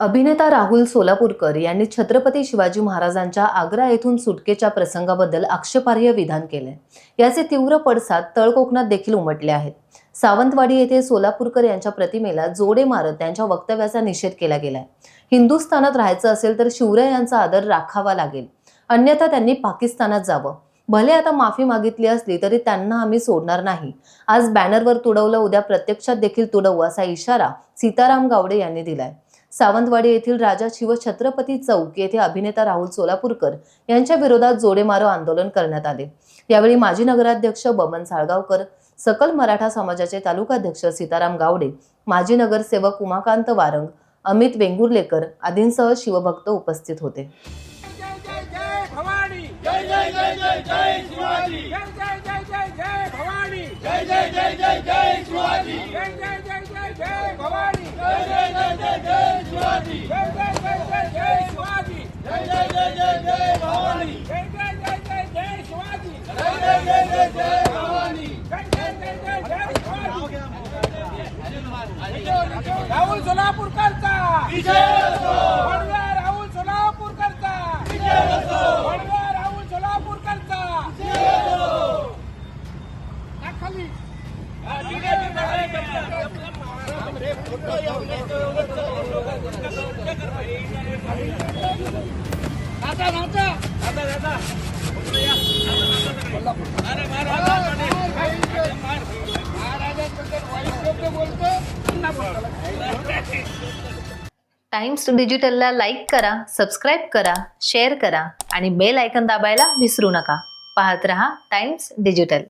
अभिनेता राहुल सोलापूरकर यांनी छत्रपती शिवाजी महाराजांच्या आग्रा येथून सुटकेच्या प्रसंगाबद्दल आक्षेपार्ह विधान केले। याचे तीव्र पडसाद तळ कोकणात देखील उमटले आहेत। सावंतवाडी येथे सोलापूरकर यांच्या प्रतिमेला जोडे मारत त्यांच्या वक्तव्याचा निषेध केला गेलाय। हिंदुस्थानात राहायचं असेल तर शिवरायांचा आदर राखावा लागेल, अन्यथा त्यांनी पाकिस्तानात जावं। भले आता माफी मागितली असली तरी त्यांना आम्ही सोडणार नाही। आज बॅनरवर तुडवलं, उद्या प्रत्यक्षात देखील तुडवू असा इशारा सीताराम गावडे यांनी दिलाय। सावंतवाडी येथील राजा शिवछत्रपती चौक येथे अभिनेता राहुल सोलापूरकर यांच्या विरोधात जोडेमारो आंदोलन करण्यात आले। यावेळी माजी नगराध्यक्ष बबन साळगावकर, सकल मराठा समाजाचे तालुकाध्यक्ष सीताराम गावडे, माजी नगरसेवक उमाकांत वारंग, अमित वेंगुर्लेकर आदींसह शिवभक्त उपस्थित होते। जय जय जय जय जय शिवाजी, जय जय जय जय जय भवानी, जय जय जय जय जय शिवाजी, जय जय जय जय जय भवानी, जय जय जय जय जय शिवाजी, जय जय जय जय जय शिवाजी, जय जय जय जय जय भवानी, जय जय जय जय जय शिवाजी, जय जय जय जय जय भवानी, जय जय जय जय जय शिवाजी। राहुल सोलापूरकरचा विजय असो, राहुल सोलापूरकरचा विजय असो, राहुल सोलापूरकरचा विजय असो। खाली नाचा नाचा नाचा टाइम्स डिजिटलला लाईक करा, सबस्क्राइब करा, शेअर करा आणि बेल आयकॉन दाबायला विसरू नका। पाहत रहा टाइम्स डिजिटल।